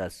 10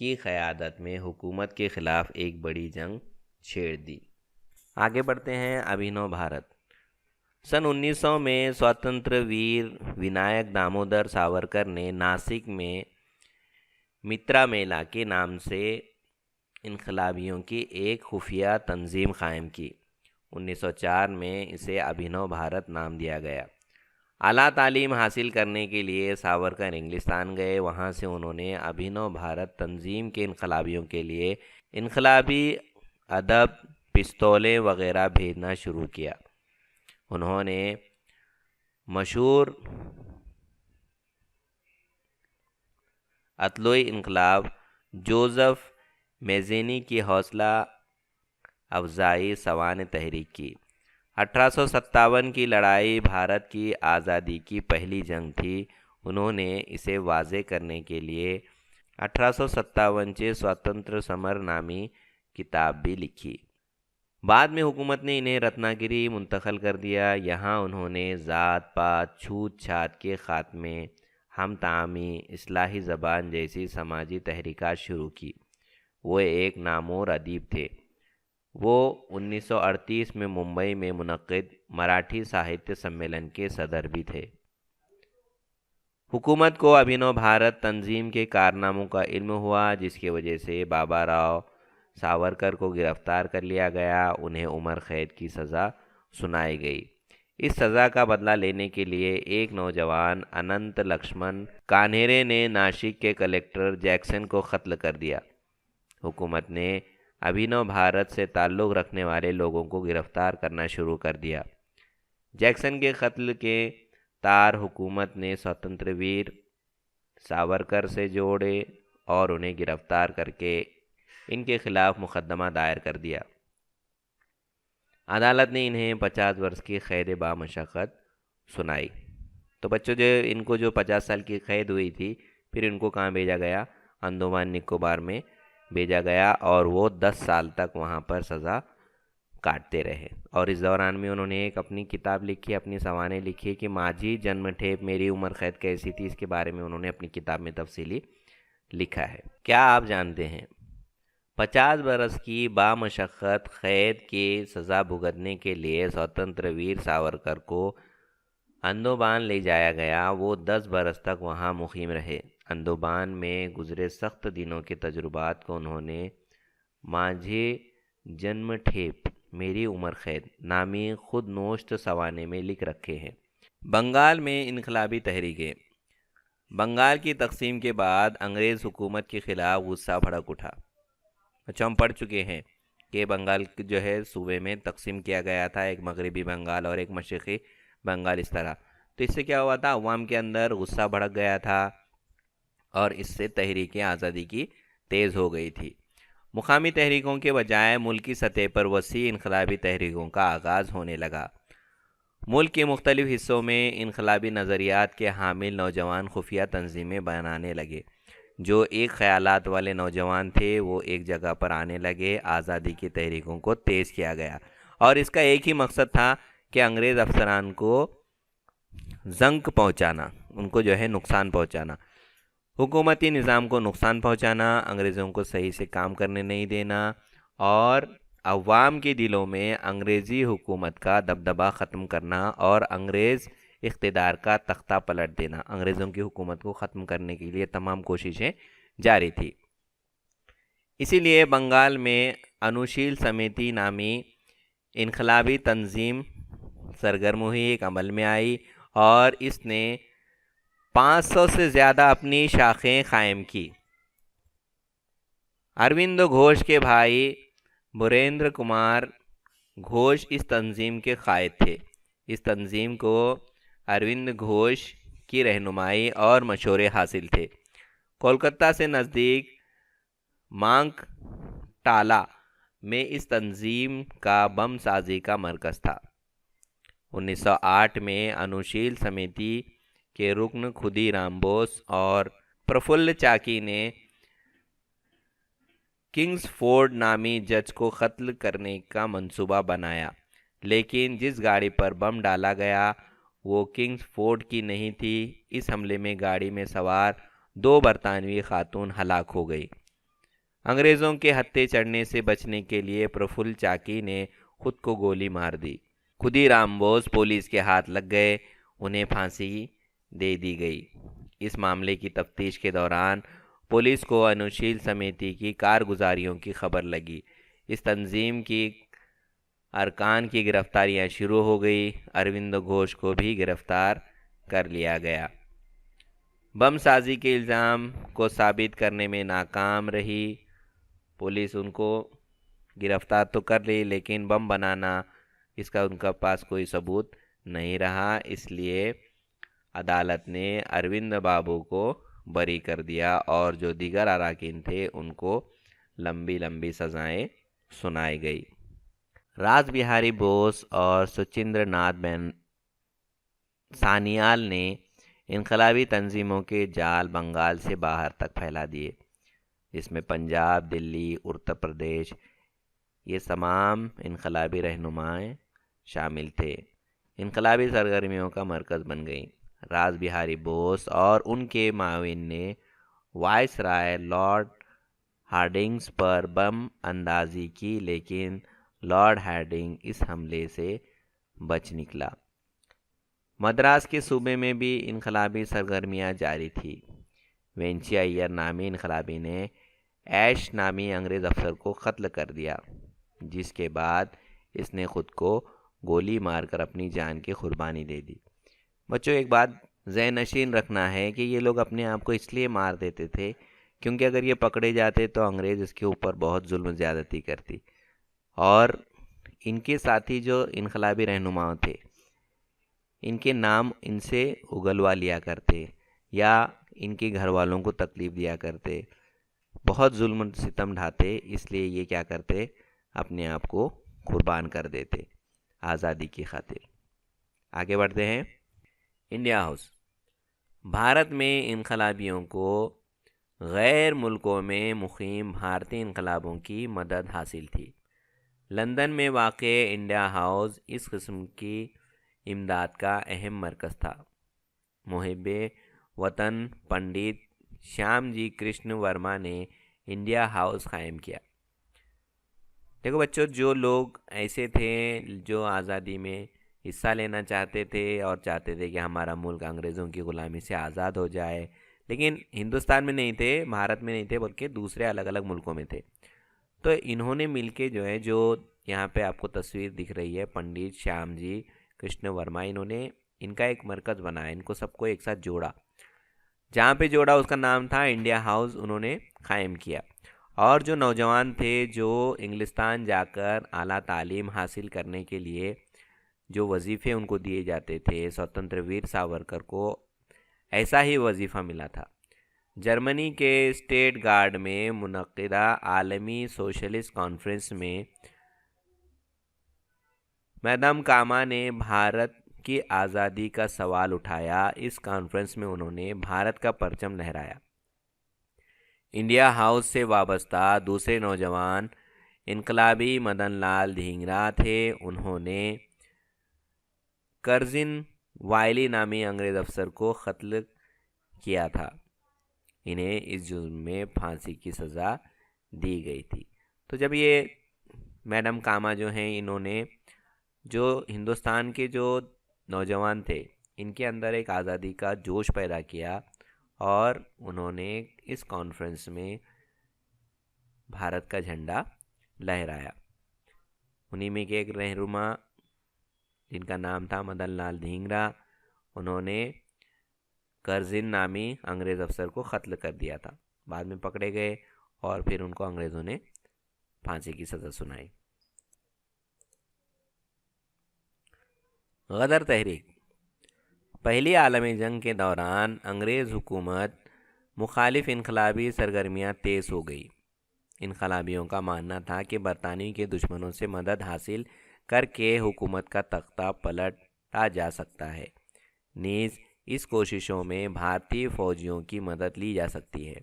کی قیادت میں حکومت کے خلاف ایک بڑی جنگ چھیڑ دی۔ آگے بڑھتے ہیں ابھینو بھارت۔ سن 1900 میں سواتنتر ویر ونائک دامودر ساورکر نے ناسک میں مترا میلہ کے نام سے انقلابیوں کی ایک خفیہ تنظیم قائم کی۔ 1904 میں اسے ابھینو بھارت نام دیا گیا۔ اعلیٰ تعلیم حاصل کرنے کے لیے ساورکر انگلستان گئے۔ وہاں سے انہوں نے ابھینو بھارت تنظیم کے انقلابیوں کے لیے انقلابی ادب، پستولیں وغیرہ بھیجنا شروع کیا۔ انہوں نے مشہور اطلوئی انقلاب جوزف میزینی کی حوصلہ افزائی سوانح تحریک کی۔ 1857 کی لڑائی بھارت کی آزادی کی پہلی جنگ تھی۔ انہوں نے اسے واضح کرنے کے لیے 1857 سواتنتر سمر نامی کتاب بھی لکھی۔ بعد میں حکومت نے انہیں رتناگری منتقل کر دیا۔ یہاں انہوں نے ذات پات، چھوت چھات کے خاتمے، ہم تعامی، اصلاحی زبان جیسی سماجی تحریکات شروع کی۔ وہ ایک نامور ادیب تھے۔ وہ 1938 میں ممبئی میں منعقد مراٹھی ساہتیہ سمیلن کے صدر بھی تھے۔ حکومت کو ابھینو بھارت تنظیم کے کارناموں کا علم ہوا، جس کی وجہ سے بابا راؤ ساورکر کو گرفتار کر لیا گیا۔ انہیں عمر قید کی سزا سنائی گئی۔ اس سزا کا بدلہ لینے کے لیے ایک نوجوان اننت لکشمن کانہیرے نے ناسک کے کلکٹر جیکسن کو قتل کر دیا۔ حکومت نے ابھینو بھارت سے تعلق رکھنے والے لوگوں کو گرفتار کرنا شروع کر دیا۔ جیکسن کے قتل کے تار حکومت نے سواتنتر ویر ساورکر سے جوڑے اور انہیں گرفتار کر کے ان کے خلاف مقدمہ دائر کر دیا۔ عدالت نے انہیں 50 برس کی قید بامشقت سنائی۔ تو بچوں ان کو جو 50 سال کی قید ہوئی تھی، پھر ان کو کہاں بھیجا گیا؟ انڈمان نکوبار میں بھیجا گیا، اور وہ 10 سال تک وہاں پر سزا کاٹتے رہے۔ اور اس دوران میں انہوں نے ایک اپنی کتاب لکھی، اپنی سوانح لکھی کہ ماجھی جنم ٹھیپ میری عمر قید کیسی تھی۔ اس کے بارے میں انہوں نے اپنی کتاب میں تفصیلی لکھا ہے۔ کیا آپ جانتے ہیں 50 برس کی بامشقت قید کی سزا بھگتنے کے لیے سواتنتر ویر ساورکر کو انڈمان لے جایا گیا۔ وہ 10 برس تک وہاں مقیم رہے۔ انڈمان میں گزرے سخت دنوں کے تجربات کو انہوں نے ماجھی جنم ٹھیپ میری عمر قید نامی خود نوشت سوانح میں لکھ رکھے ہیں۔ بنگال میں انقلابی تحریکیں۔ بنگال کی تقسیم کے بعد انگریز حکومت کے خلاف غصہ بھڑک اٹھا۔ اچھا، ہم پڑھ چکے ہیں کہ بنگال جو ہے صوبے میں تقسیم کیا گیا تھا، ایک مغربی بنگال اور ایک مشرقی بنگال، اس طرح۔ تو اس سے کیا ہوا تھا؟ عوام کے اندر غصہ بھڑک گیا تھا اور اس سے تحریک آزادی کی تیز ہو گئی تھی۔ مقامی تحریکوں کے بجائے ملکی سطح پر وسیع انقلابی تحریکوں کا آغاز ہونے لگا۔ ملک کے مختلف حصوں میں انقلابی نظریات کے حامل نوجوان خفیہ تنظیمیں بنانے لگے۔ جو ایک خیالات والے نوجوان تھے وہ ایک جگہ پر آنے لگے۔ آزادی کی تحریکوں کو تیز کیا گیا اور اس کا ایک ہی مقصد تھا کہ انگریز افسران کو زنک پہنچانا، ان کو جو ہے نقصان پہنچانا، حکومتی نظام کو نقصان پہنچانا، انگریزوں کو صحیح سے کام کرنے نہیں دینا، اور عوام کے دلوں میں انگریزی حکومت کا دبدبہ ختم کرنا اور انگریز اقتدار کا تختہ پلٹ دینا۔ انگریزوں کی حکومت کو ختم کرنے کے لیے تمام کوششیں جاری تھی۔ اسی لیے بنگال میں انوشیل سمیتی نامی انقلابی تنظیم سرگرم ہوئی، ایک عمل میں آئی، اور اس نے 500 سے زیادہ اپنی شاخیں قائم کی۔ اروند گھوش کے بھائی بریندر کمار گھوش اس تنظیم کے قائد تھے۔ اس تنظیم کو اروند گھوش کی رہنمائی اور مشورے حاصل تھے۔ کولکتہ سے نزدیک مانک ٹالہ میں اس تنظیم کا بم سازی کا مرکز تھا۔ 1908 میں انوشیل سمیتی کے رکن خودی رام بوس اور پرفل چاکی نے کنگز فورڈ نامی جج کو قتل کرنے کا منصوبہ بنایا، لیکن جس گاڑی پر بم ڈالا گیا وہ کنگز فورڈ کی نہیں تھی۔ اس حملے میں گاڑی میں سوار 2 برطانوی خاتون ہلاک ہو گئی۔ انگریزوں کے ہتھے چڑھنے سے بچنے کے لیے پرفل چاکی نے خود کو گولی مار دی۔ خودی رام بوس پولیس کے ہاتھ لگ گئے، انہیں پھانسی دے دی گئی۔ اس معاملے کی تفتیش کے دوران پولیس کو انوشیل سمیتی کی کارگزاریوں کی خبر لگی۔ اس تنظیم کی ارکان کی گرفتاریاں شروع ہو گئی۔ اروند گھوش کو بھی گرفتار کر لیا گیا۔ بم سازی کے الزام کو ثابت کرنے میں ناکام رہی۔ پولیس ان کو گرفتار تو کر لی، لیکن بم بنانا اس کا ان کا پاس کوئی ثبوت نہیں رہا، اس لیے عدالت نے اروند بابو کو بری کر دیا اور جو دیگر اراکین تھے ان کو لمبی لمبی سزائیں سنائی گئی۔ راس بہاری بوس اور سچندر ناتھ سانیال نے انقلابی تنظیموں کے جال بنگال سے باہر تک پھیلا دیے، جس میں پنجاب، دلی، اتر پردیش یہ تمام انقلابی رہنمائیں شامل تھے۔ انقلابی سرگرمیوں کا مرکز بن گئیں۔ راس بہاری بوس اور ان کے معاون نے وائس رائے لارڈ ہارڈنگز پر بم اندازی کی، لیکن لارڈ ہارڈنگ اس حملے سے بچ نکلا۔ مدراس کے صوبے میں بھی انقلابی سرگرمیاں جاری تھیں۔ وینچی ایر نامی انقلابی نے ایش نامی انگریز افسر کو قتل کر دیا، جس کے بعد اس نے خود کو گولی مار کر اپنی جان کی قربانی دے دی۔ بچوں، ایک بات ذہن نشین رکھنا ہے کہ یہ لوگ اپنے آپ کو اس لیے مار دیتے تھے کیونکہ اگر یہ پکڑے جاتے تو انگریز اس کے اوپر بہت ظلم و زیادتی کرتی، اور ان کے ساتھی جو انقلابی رہنما تھے ان کے نام ان سے اگلوا لیا کرتے یا ان کے گھر والوں کو تکلیف دیا کرتے، بہت ظلم و ستم ڈھاتے، اس لیے یہ کیا کرتے، اپنے آپ کو قربان کر دیتے آزادی کی خاطر۔ آگے بڑھتے ہیں۔ India house. بھارت میں انقلابیوں کو غیر ملکوں میں مقیم بھارتی انقلابوں کی مدد حاصل تھی۔ لندن میں واقع انڈیا ہاؤس اس قسم کی امداد کا اہم مرکز تھا۔ محب وطن پنڈت شیام جی کرشن ورما نے انڈیا ہاؤس قائم کیا۔ دیکھو بچوں، جو لوگ ایسے تھے جو آزادی میں حصہ لینا چاہتے تھے اور چاہتے تھے کہ ہمارا ملک انگریزوں کی غلامی سے آزاد ہو جائے، لیکن ہندوستان میں نہیں تھے، بھارت میں نہیں تھے، بلکہ دوسرے الگ الگ ملکوں میں تھے، تو انہوں نے مل کے جو ہے، جو یہاں پہ آپ کو تصویر دکھ رہی ہے، پنڈت شیام جی کرشن ورما، انہوں نے ان کا ایک مرکز بنایا، ان کو سب کو ایک ساتھ جوڑا، جہاں پہ جوڑا اس کا نام تھا انڈیا ہاؤس، انہوں نے قائم کیا۔ اور جو نوجوان تھے جو انگلستان جا کر اعلیٰ تعلیم حاصل کرنے کے لیے جو وظیفے ان کو دیے جاتے تھے، سوتنتر ویر ساورکر کو ایسا ہی وظیفہ ملا تھا۔ جرمنی کے اسٹیٹ گارڈ میں منعقدہ عالمی سوشلسٹ کانفرنس میں میڈم کاما نے بھارت کی آزادی کا سوال اٹھایا۔ اس کانفرنس میں انہوں نے بھارت کا پرچم لہرایا۔ انڈیا ہاؤس سے وابستہ دوسرے نوجوان انقلابی مدن لال دھینگرا تھے۔ انہوں نے کرزن وائلی نامی انگریز افسر کو قتل کیا تھا۔ انہیں اس جرم میں پھانسی کی سزا دی گئی تھی۔ تو جب یہ میڈم کاما جو ہیں، انہوں نے جو ہندوستان کے جو نوجوان تھے ان کے اندر ایک آزادی کا جوش پیدا کیا، اور انہوں نے اس کانفرنس میں بھارت کا جھنڈا لہرایا۔ انہی میں کے ایک رہنما جن کا نام تھا مدن لال دھینگرا، انہوں نے کرزن نامی انگریز افسر کو قتل کر دیا تھا، بعد میں پکڑے گئے اور پھر ان کو انگریزوں نے پھانسی کی سزا سنائی۔ غدر تحریک۔ پہلی عالمی جنگ کے دوران انگریز حکومت مخالف انقلابی سرگرمیاں تیز ہو گئی۔ انقلابیوں کا ماننا تھا کہ برطانوی کے دشمنوں سے مدد حاصل کر کے حکومت کا تختہ پلٹا جا سکتا ہے، نیز اس کوششوں میں بھارتی فوجیوں کی مدد لی جا سکتی ہے۔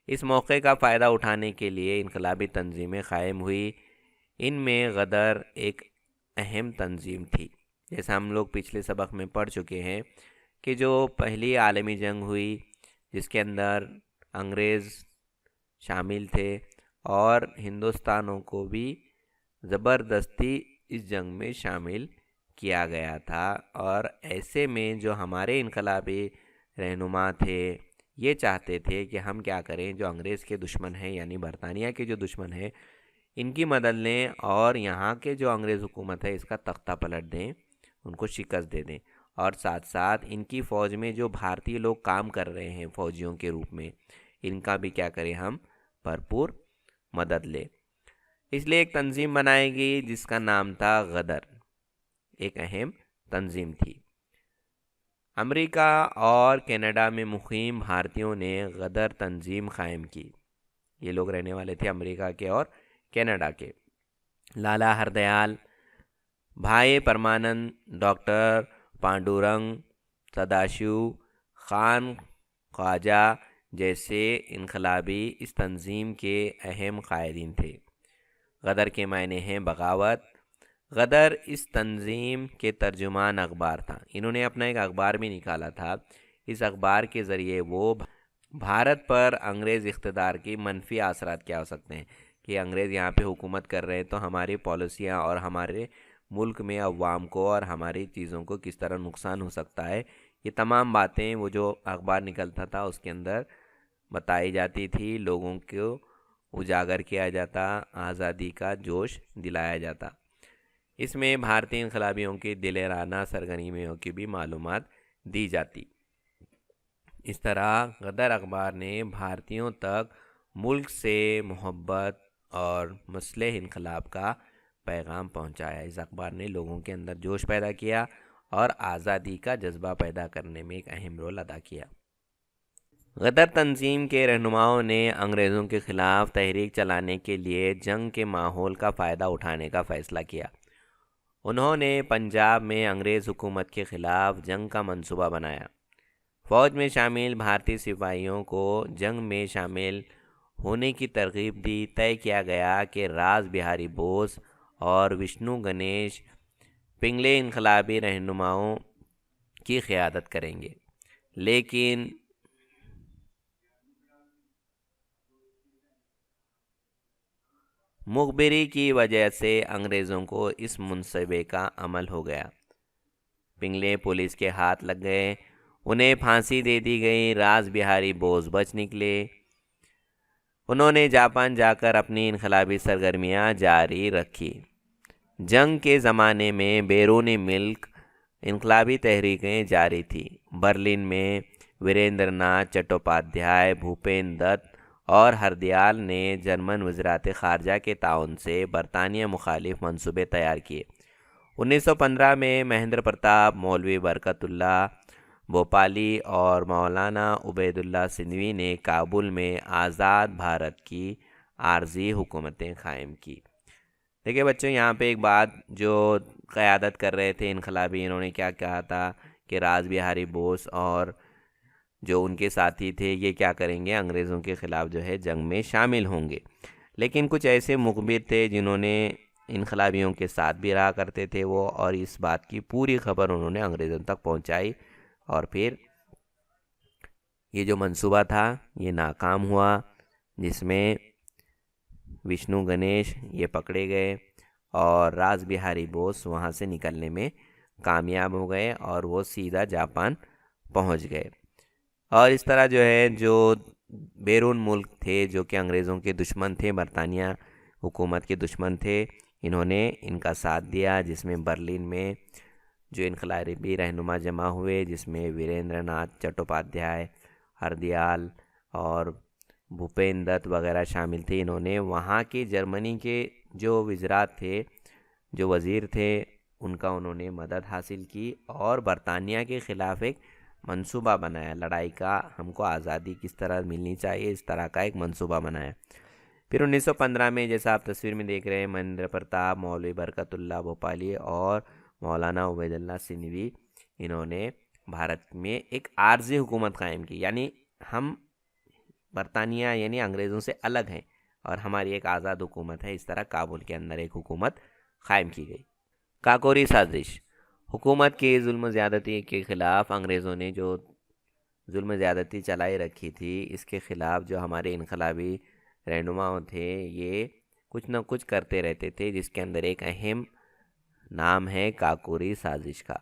اس موقع کا فائدہ اٹھانے کے لیے انقلابی تنظیمیں قائم ہوئی۔ ان میں غدر ایک اہم تنظیم تھی۔ جیسا ہم لوگ پچھلے سبق میں پڑھ چکے ہیں کہ جو پہلی عالمی جنگ ہوئی جس کے اندر انگریز شامل تھے، اور ہندوستانوں کو بھی زبردستی اس جنگ میں شامل کیا گیا تھا۔ اور ایسے میں جو ہمارے انقلابی رہنما تھے یہ چاہتے تھے کہ ہم کیا کریں، جو انگریز کے دشمن ہیں یعنی برطانیہ کے جو دشمن ہیں ان کی مدد لیں اور یہاں کے جو انگریز حکومت ہے اس کا تختہ پلٹ دیں، ان کو شکست دے دیں، اور ساتھ ساتھ ان کی فوج میں جو بھارتی لوگ کام کر رہے ہیں فوجیوں کے روپ میں ان کا بھی کیا کریں ہم بھرپور مدد لیں۔ اس لیے ایک تنظیم بنائی گئی جس کا نام تھا غدر، ایک اہم تنظیم تھی۔ امریکہ اور کینیڈا میں مقیم بھارتیوں نے غدر تنظیم قائم کی۔ یہ لوگ رہنے والے تھے امریکہ کے اور کینیڈا کے۔ لالا ہردیال، بھائی پرمانند، ڈاکٹر پانڈورنگ، سداشیو، خان خواجہ جیسے انقلابی اس تنظیم کے اہم قائدین تھے۔ غدر کے معنی ہیں بغاوت۔ غدر اس تنظیم کے ترجمان اخبار تھا۔ انہوں نے اپنا ایک اخبار بھی نکالا تھا۔ اس اخبار کے ذریعے وہ بھارت پر انگریز اقتدار کی منفی اثرات کیا ہو سکتے ہیں کہ انگریز یہاں پہ حکومت کر رہے ہیں تو ہماری پالیسیاں اور ہمارے ملک میں عوام کو اور ہماری چیزوں کو کس طرح نقصان ہو سکتا ہے، یہ تمام باتیں وہ جو اخبار نکلتا تھا اس کے اندر بتائی جاتی تھی، لوگوں کو اجاگر کیا جاتا، آزادی کا جوش دلایا جاتا۔ اس میں بھارتی انقلابیوں کی دلیرانہ سرگرمیوں کی بھی معلومات دی جاتی۔ اس طرح غدر اخبار نے بھارتیوں تک ملک سے محبت اور مسلح انقلاب کا پیغام پہنچایا۔ اس اخبار نے لوگوں کے اندر جوش پیدا کیا اور آزادی کا جذبہ پیدا کرنے میں ایک اہم رول ادا کیا۔ غدر تنظیم کے رہنماؤں نے انگریزوں کے خلاف تحریک چلانے کے لیے جنگ کے ماحول کا فائدہ اٹھانے کا فیصلہ کیا۔ انہوں نے پنجاب میں انگریز حکومت کے خلاف جنگ کا منصوبہ بنایا۔ فوج میں شامل بھارتی سپاہیوں کو جنگ میں شامل ہونے کی ترغیب دی۔ طے کیا گیا کہ راز بہاری بوس اور وشنو گنیش پنگلے انقلابی رہنماؤں کی قیادت کریں گے، لیکن مخبری کی وجہ سے انگریزوں کو اس منصوبے کا عمل ہو گیا۔ پنگلے پولیس کے ہاتھ لگ گئے، انہیں پھانسی دے دی گئی۔ راز بہاری بوس بچ نکلے۔ انہوں نے جاپان جا کر اپنی انقلابی سرگرمیاں جاری رکھی۔ جنگ کے زمانے میں بیرون ملک انقلابی تحریکیں جاری تھیں۔ برلن میں وریندر ناتھ چٹوپادھیائے، بھوپین دت اور ہردیال نے جرمن وزارت خارجہ کے تعاون سے برطانیہ مخالف منصوبے تیار کیے۔ 1915 میں مہندر پرتاپ، مولوی برکت اللہ بھوپالی اور مولانا عبید اللہ سندھوی نے کابل میں آزاد بھارت کی عارضی حکومتیں قائم کی۔ دیکھیں بچوں، یہاں پہ ایک بات جو قیادت کر رہے تھے انقلابی، انہوں نے کیا کہا تھا کہ راز بہاری بوس اور جو ان کے ساتھی تھے یہ کیا کریں گے، انگریزوں کے خلاف جو ہے جنگ میں شامل ہوں گے۔ لیکن کچھ ایسے مخبر تھے جنہوں نے انقلابیوں کے ساتھ بھی رہا کرتے تھے وہ، اور اس بات کی پوری خبر انہوں نے انگریزوں تک پہنچائی، اور پھر یہ جو منصوبہ تھا یہ ناکام ہوا، جس میں وشنو گنیش یہ پکڑے گئے اور راز بہاری بوس وہاں سے نکلنے میں کامیاب ہو گئے اور وہ سیدھا جاپان پہنچ گئے۔ اور اس طرح جو ہے جو بیرون ملک تھے جو کہ انگریزوں کے دشمن تھے، برطانیہ حکومت کے دشمن تھے، انہوں نے ان کا ساتھ دیا، جس میں برلن میں جو انقلابی رہنما جمع ہوئے، جس میں وریندر ناتھ چٹوپادھیائے، ہردیال اور بھوپین دت وغیرہ شامل تھے۔ انہوں نے وہاں کے جرمنی کے جو وزرات تھے، جو وزیر تھے، ان کا انہوں نے مدد حاصل کی اور برطانیہ کے خلاف ایک منصوبہ بنایا، لڑائی کا، ہم کو آزادی کس طرح ملنی چاہیے، اس طرح کا ایک منصوبہ بنایا۔ پھر 1915 میں جیسا آپ تصویر میں دیکھ رہے ہیں، مہندر پرتاپ، مولوی برکت اللہ بھوپالی اور مولانا عبید اللہ سندھوی، انہوں نے بھارت میں ایک عارضی حکومت قائم کی، یعنی ہم برطانیہ یعنی انگریزوں سے الگ ہیں اور ہماری ایک آزاد حکومت ہے۔ اس طرح کابل کے اندر ایک حکومت قائم کی گئی۔ کاکوری سازش، حکومت کی ظلم و زیادتی کے خلاف انگریزوں نے جو ظلم و زیادتی چلائی رکھی تھی، اس کے خلاف جو ہمارے انقلابی رہنما تھے یہ کچھ نہ کچھ کرتے رہتے تھے، جس کے اندر ایک اہم نام ہے کاکوری سازش کا۔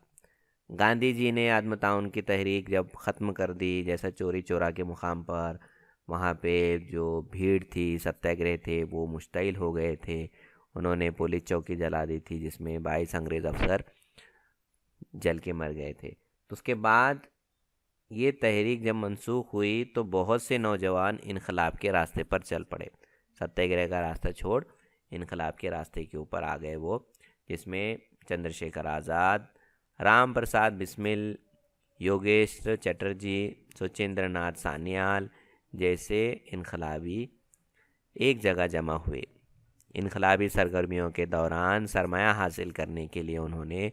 گاندھی جی نے عدم تعاون کی تحریک جب ختم کر دی، جیسا چوری چورا کے مقام پر وہاں پہ جو بھیڑ تھی، ستیہ گرہ تھے، وہ مشتعل ہو گئے تھے، انہوں نے پولیس چوکی جلا دی تھی جس میں 22 انگریز افسر جل کے مر گئے تھے۔ تو اس کے بعد یہ تحریک جب منسوخ ہوئی تو بہت سے نوجوان انقلاب کے راستے پر چل پڑے، ستیہ گرہ کا راستہ چھوڑ انقلاب کے راستے کے اوپر آ گئے وہ، جس میں چندر شیکھر آزاد، رام پرساد بسمل، یوگیشور چٹرجی، سچیندر ناتھ سانیال جیسے انقلابی ایک جگہ جمع ہوئے۔ انقلابی سرگرمیوں کے دوران سرمایہ حاصل کرنے کے لیے انہوں نے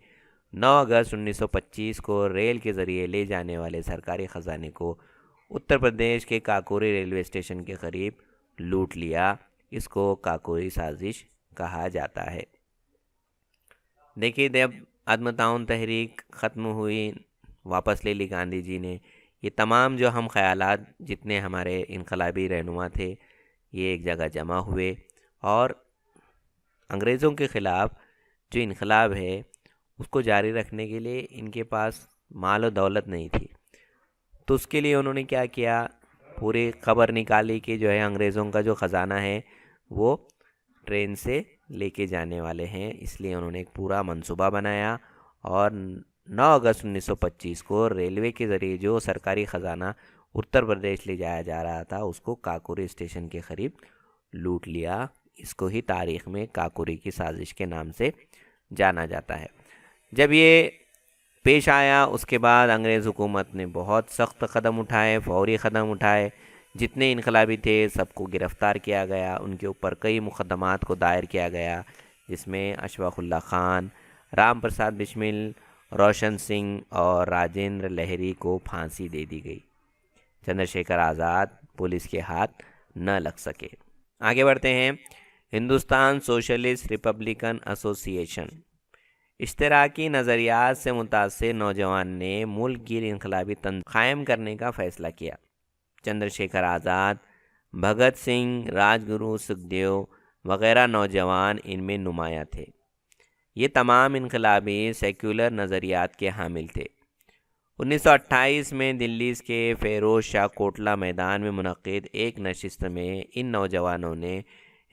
9 اگست 1925 کو ریل کے ذریعے لے جانے والے سرکاری خزانے کو اتر پردیش کے کاکوری ریلوے اسٹیشن کے قریب لوٹ لیا۔ اس کو کاکوری سازش کہا جاتا ہے۔ دیکھیے، جب عدم تعاون تحریک ختم ہوئی، واپس لے لی گاندھی جی نے، یہ تمام جو ہم خیالات جتنے ہمارے انقلابی رہنما تھے یہ ایک جگہ جمع ہوئے، اور انگریزوں کے خلاف جو انقلاب ہے اس کو جاری رکھنے کے لیے ان کے پاس مال و دولت نہیں تھی، تو اس کے لیے انہوں نے کیا کیا، پوری خبر نکالی کہ جو ہے انگریزوں کا جو خزانہ ہے وہ ٹرین سے لے کے جانے والے ہیں، اس لیے انہوں نے ایک پورا منصوبہ بنایا، اور 9 اگست 1925 کو ریلوے کے ذریعے جو سرکاری خزانہ اتر پردیش لے جایا جا رہا تھا اس کو کاکوری اسٹیشن کے قریب لوٹ لیا۔ اس کو ہی تاریخ میں کاکوری کی سازش کے نام سے جانا جاتا ہے۔ جب یہ پیش آیا اس کے بعد انگریز حکومت نے بہت سخت قدم اٹھائے، فوری قدم اٹھائے، جتنے انقلابی تھے سب کو گرفتار کیا گیا، ان کے اوپر کئی مقدمات کو دائر کیا گیا، جس میں اشفاق اللہ خان، رام پرساد بسمل، روشن سنگھ اور راجندر لہری کو پھانسی دے دی گئی۔ چندر شیکھر آزاد پولیس کے ہاتھ نہ لگ سکے۔ آگے بڑھتے ہیں۔ ہندوستان سوشلسٹ ریپبلکن ایسوسی ایشن۔ اشتراکی نظریات سے متاثر نوجوان نے ملک گیر انقلابی تنظیم قائم کرنے کا فیصلہ کیا۔ چندر شیکھر آزاد، بھگت سنگھ، راج گرو، سکھدیو وغیرہ نوجوان ان میں نمایاں تھے۔ یہ تمام انقلابی سیکولر نظریات کے حامل تھے۔ 1928 میں دلی کے فیروز شاہ کوٹلہ میدان میں منعقد ایک نشست میں ان نوجوانوں نے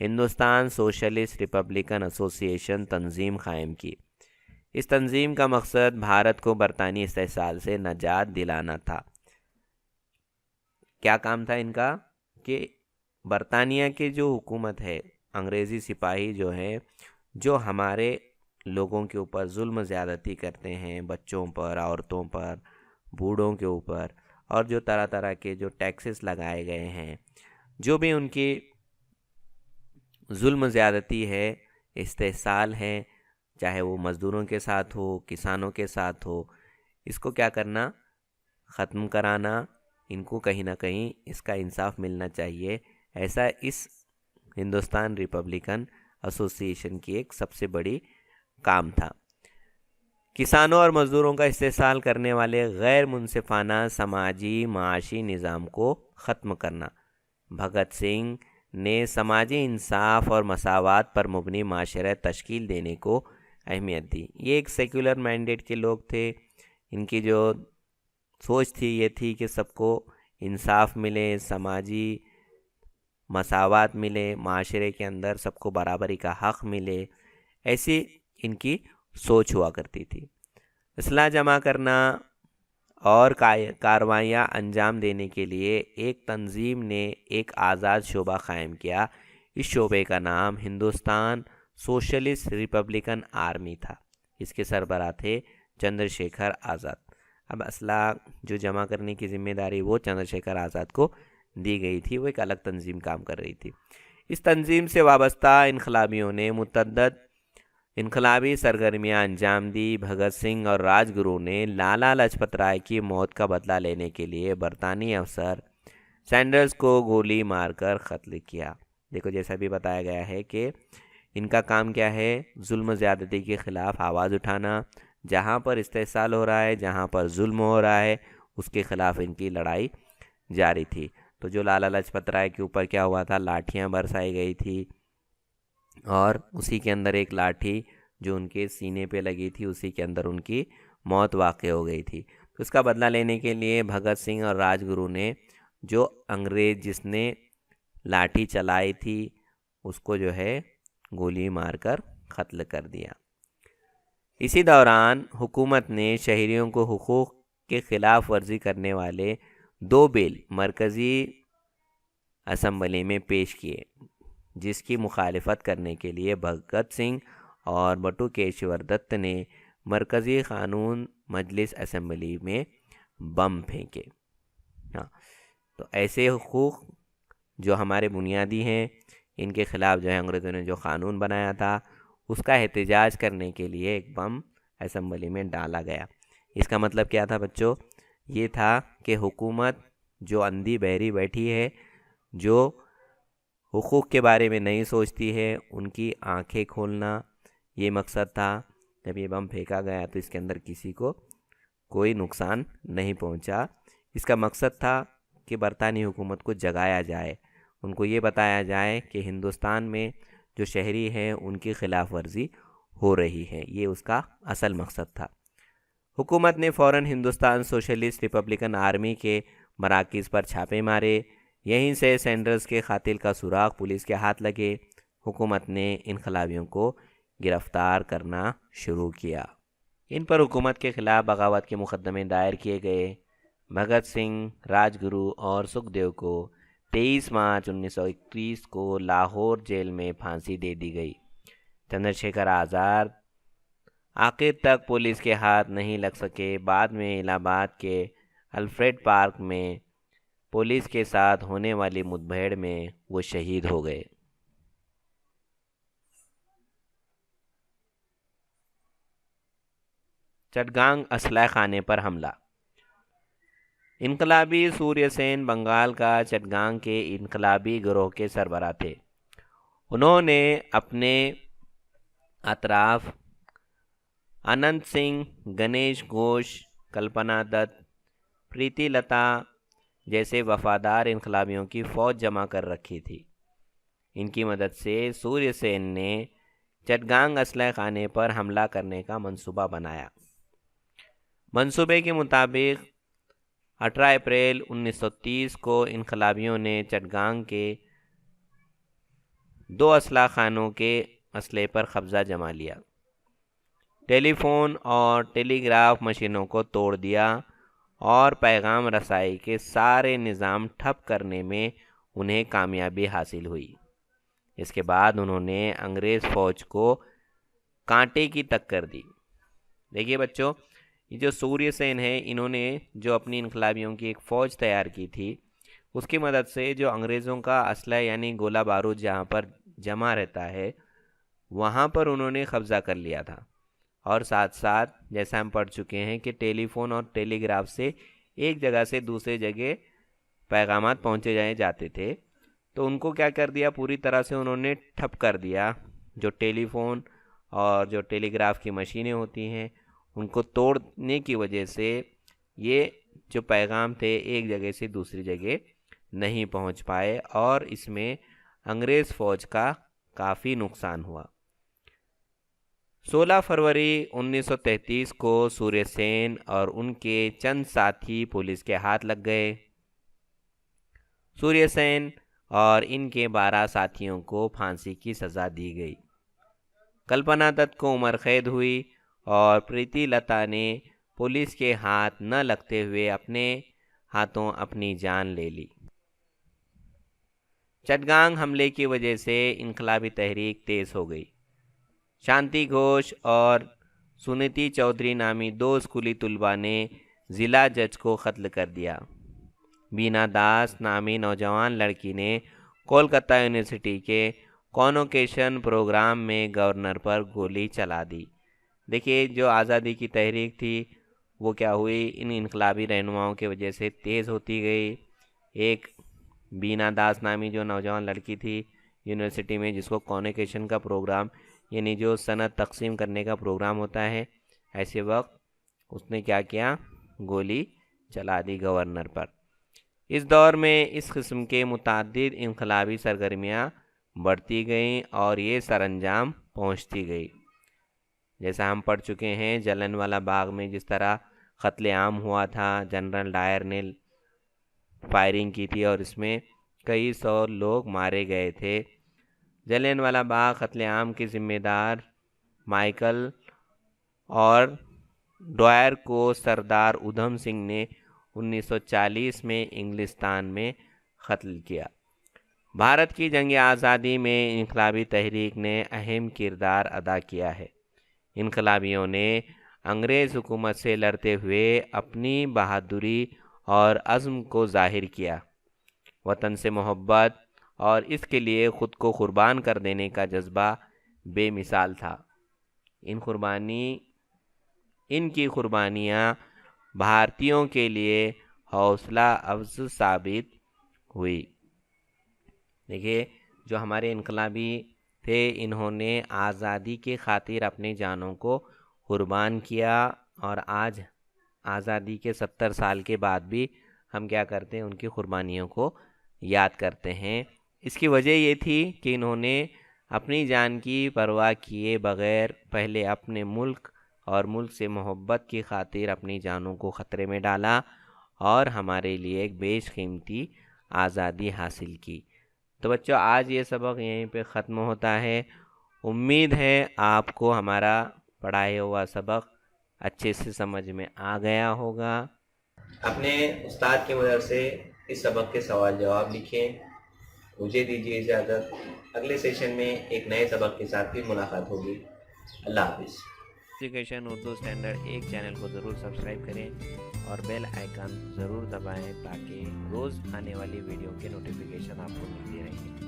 ہندوستان سوشلسٹ ریپبلکن ایسوسی ایشن تنظیم قائم کی۔ اس تنظیم کا مقصد بھارت کو برطانوی استحصال سے نجات دلانا تھا۔ کیا کام تھا ان کا؟ کہ برطانیہ کے جو حکومت ہے، انگریزی سپاہی جو ہے، جو ہمارے لوگوں کے اوپر ظلم زیادتی کرتے ہیں، بچوں پر، عورتوں پر، بوڑھوں کے اوپر، اور جو طرح طرح کے جو ٹیکسز لگائے گئے ہیں، جو بھی ان کی ظلم زیادتی ہے، استحصال ہے، چاہے وہ مزدوروں کے ساتھ ہو، کسانوں کے ساتھ ہو، اس کو کیا کرنا، ختم کرانا، ان کو کہیں نہ کہیں اس کا انصاف ملنا چاہیے، ایسا اس ہندوستان ریپبلکن ایسوسی ایشن کی ایک سب سے بڑی کام تھا۔ کسانوں اور مزدوروں کا استحصال کرنے والے غیر منصفانہ سماجی معاشی نظام کو ختم کرنا۔ بھگت سنگھ نے سماجی انصاف اور مساوات پر مبنی معاشرہ تشکیل دینے کو اہمیت دی۔ یہ ایک سیکولر مینڈیٹ کے لوگ تھے، ان کی جو سوچ تھی یہ تھی کہ سب کو انصاف ملے، سماجی مساوات ملے، معاشرے کے اندر سب کو برابری کا حق ملے، ایسی ان کی سوچ ہوا کرتی تھی۔ اصلاح جمع کرنا اور کارروائیاں انجام دینے کے لیے ایک تنظیم نے ایک آزاد شعبہ قائم کیا۔ اس شعبے کا نام ہندوستان سوشلسٹ ریپبلکن آرمی تھا۔ اس کے سربراہ تھے چندر شیکھر آزاد۔ اب اسلحہ جو جمع کرنے کی ذمہ داری وہ چندر شیکھر آزاد کو دی گئی تھی، وہ ایک الگ تنظیم کام کر رہی تھی۔ اس تنظیم سے وابستہ انقلابیوں نے متعدد انقلابی سرگرمیاں انجام دی۔ بھگت سنگھ اور راج گرو نے لالا لاجپت رائے کی موت کا بدلہ لینے کے لیے برطانوی افسر سینڈرز کو گولی مار کر قتل کیا۔ دیکھو، جیسا بھی بتایا گیا ہے کہ ان کا کام کیا ہے، ظلم زیادتی کے خلاف آواز اٹھانا، جہاں پر استحصال ہو رہا ہے، جہاں پر ظلم ہو رہا ہے، اس کے خلاف ان کی لڑائی جاری تھی۔ تو جو لالا لاجپت رائے کے اوپر کیا ہوا تھا، لاٹھیاں برسائی گئی تھی، اور اسی کے اندر ایک لاٹھی جو ان کے سینے پہ لگی تھی، اسی کے اندر ان کی موت واقع ہو گئی تھی۔ تو اس کا بدلہ لینے کے لیے بھگت سنگھ اور راج گرو نے جو انگریز جس نے لاٹھی چلائی تھی اس کو جو ہے گولی مار کر قتل کر دیا۔ اسی دوران حکومت نے شہریوں کو حقوق کے خلاف ورزی کرنے والے 2 بل مرکزی اسمبلی میں پیش کیے، جس کی مخالفت کرنے کے لیے بھگت سنگھ اور بٹو کیشور دت نے مرکزی قانون مجلس اسمبلی میں بم پھینکے۔ ہاں، تو ایسے حقوق جو ہمارے بنیادی ہیں، ان کے خلاف جو ہے انگریزوں نے جو قانون بنایا تھا اس کا احتجاج کرنے کے لیے ایک بم اسمبلی میں ڈالا گیا۔ اس کا مطلب کیا تھا بچوں؟ یہ تھا کہ حکومت جو اندھی بہری بیٹھی ہے، جو حقوق کے بارے میں نہیں سوچتی ہے، ان کی آنکھیں کھولنا یہ مقصد تھا۔ جب یہ بم پھینکا گیا تو اس کے اندر کسی کو کوئی نقصان نہیں پہنچا۔ اس کا مقصد تھا کہ برطانوی حکومت کو جگایا جائے، ان کو یہ بتایا جائے کہ ہندوستان میں جو شہری ہیں ان کی خلاف ورزی ہو رہی ہے، یہ اس کا اصل مقصد تھا۔ حکومت نے فوراً ہندوستان سوشلسٹ ریپبلکن آرمی کے مراکز پر چھاپے مارے، یہیں سے سینڈرز کے قاتل کا سراغ پولیس کے ہاتھ لگے۔ حکومت نے انقلابیوں کو گرفتار کرنا شروع کیا۔ ان پر حکومت کے خلاف بغاوت کے مقدمے دائر کیے گئے۔ بھگت سنگھ، راج گرو اور سکھ دیو کو 23 مارچ 1931 کو لاہور جیل میں پھانسی دے دی گئی۔ چندر شیکھر آزاد آخر تک پولیس کے ہاتھ نہیں لگ سکے۔ بعد میں الہ آباد کے الفریڈ پارک میں پولیس کے ساتھ ہونے والی مدبھیڑ میں وہ شہید ہو گئے۔ چٹگانگ اسلحہ خانے پر حملہ۔ انقلابی سوریہ سین بنگال کا چٹگانگ کے انقلابی گروہ کے سربراہ تھے۔ انہوں نے اپنے اطراف اننت سنگھ، گنیش گھوش، کلپنا دت، پریتی لتا جیسے وفادار انقلابیوں کی فوج جمع کر رکھی تھی۔ ان کی مدد سے سوریہ سین نے چٹگانگ اسلحہ خانے پر حملہ کرنے کا منصوبہ بنایا۔ منصوبے کے مطابق 18 اپریل 1930 کو انقلابیوں نے چٹگانگ کے 2 اسلحہ خانوں کے اسلحے پر قبضہ جما لیا، ٹیلی فون اور ٹیلی گراف مشینوں کو توڑ دیا اور پیغام رسائی کے سارے نظام ٹھپ کرنے میں انہیں کامیابی حاصل ہوئی۔ اس کے بعد انہوں نے انگریز فوج کو کانٹے کی ٹکر دی۔ دیکھیے بچوں، یہ جو سوریہ سین ہے، انہوں نے جو اپنی انقلابیوں کی ایک فوج تیار کی تھی، اس کی مدد سے جو انگریزوں کا اسلحہ یعنی گولہ بارود جہاں پر جمع رہتا ہے وہاں پر انہوں نے قبضہ کر لیا تھا، اور ساتھ ساتھ جیسا ہم پڑھ چکے ہیں کہ ٹیلی فون اور ٹیلی گراف سے ایک جگہ سے دوسرے جگہ پیغامات پہنچے جاتے تھے، تو ان کو کیا کر دیا، پوری طرح سے انہوں نے ٹھپ کر دیا۔ جو ٹیلی فون اور جو ٹیلی گراف کی مشینیں ہوتی ہیں ان کو توڑنے کی وجہ سے یہ جو پیغام تھے ایک جگہ سے دوسری جگہ نہیں پہنچ پائے، اور اس میں انگریز فوج کا کافی نقصان ہوا۔ 16 فروری 1933 کو سوریہ سین اور ان کے چند ساتھی پولیس کے ہاتھ لگ گئے۔ سوریہ سین اور ان کے 12 ساتھیوں کو پھانسی کی سزا دی گئی۔ کلپنا دت کو عمر قید ہوئی اور پریتی لتا نے پولیس کے ہاتھ نہ لگتے ہوئے اپنے ہاتھوں اپنی جان لے لی۔ چٹگانگ حملے کی وجہ سے انقلابی تحریک تیز ہو گئی۔ شانتی گھوش اور سنیتی چودھری نامی 2 اسکولی طلباء نے ضلع جج کو قتل کر دیا۔ بینا داس نامی نوجوان لڑکی نے کولکتہ یونیورسٹی کے کانوکیشن پروگرام میں گورنر پر گولی چلا دی۔ دیکھیے، جو آزادی کی تحریک تھی وہ کیا ہوئی، ان انقلابی رہنماؤں کی وجہ سے تیز ہوتی گئی۔ ایک بینا داس نامی جو نوجوان لڑکی تھی یونیورسٹی میں، جس کو کانوکیشن کا پروگرام یعنی جو سند تقسیم کرنے کا پروگرام ہوتا ہے، ایسے وقت اس نے کیا کیا، گولی چلا دی گورنر پر۔ اس دور میں اس قسم کے متعدد انقلابی سرگرمیاں بڑھتی گئیں اور یہ سر انجام پہنچتی گئی۔ جیسا ہم پڑھ چکے ہیں جلن والا باغ میں جس طرح قتل عام ہوا تھا، جنرل ڈائر نے فائرنگ کی تھی اور اس میں کئی سو لوگ مارے گئے تھے۔ جلن والا باغ قتل عام کے ذمہ دار مائیکل اور ڈوائر کو سردار ادھم سنگھ نے 1940 میں انگلستان میں قتل کیا۔ بھارت کی جنگ آزادی میں انقلابی تحریک نے اہم کردار ادا کیا ہے۔ انقلابیوں نے انگریز حکومت سے لڑتے ہوئے اپنی بہادری اور عزم کو ظاہر کیا۔ وطن سے محبت اور اس کے لیے خود کو قربان کر دینے کا جذبہ بے مثال تھا۔ ان کی قربانیاں بھارتیوں کے لیے حوصلہ افزا ثابت ہوئی۔ دیکھیے جو ہمارے انقلابی تھے انہوں نے آزادی کی خاطر اپنی جانوں کو قربان کیا، اور آج آزادی کے 70 سال کے بعد بھی ہم کیا کرتے ہیں، ان کی قربانیوں کو یاد کرتے ہیں۔ اس کی وجہ یہ تھی کہ انہوں نے اپنی جان کی پرواہ کیے بغیر پہلے اپنے ملک اور ملک سے محبت کی خاطر اپنی جانوں کو خطرے میں ڈالا اور ہمارے لیے ایک بیش قیمتی آزادی حاصل کی۔ تو بچوں آج یہ سبق یہیں پہ ختم ہوتا ہے۔ امید ہے آپ کو ہمارا پڑھایا ہوا سبق اچھے سے سمجھ میں آ گیا ہوگا۔ اپنے استاد کی مدد سے اس سبق کے سوال جواب لکھیں۔ مجھے دیجیے اجازت، اگلے سیشن میں ایک نئے سبق کے ساتھ بھی ملاقات ہوگی۔ اللہ حافظ۔ ایجوکیشن اردو اسٹینڈرڈ ایک چینل کو ضرور سبسکرائب کریں اور بیل آئیکن ضرور دبائیں تاکہ روز آنے والی ویڈیو کے نوٹیفیکیشن آپ کو ملتی رہیں۔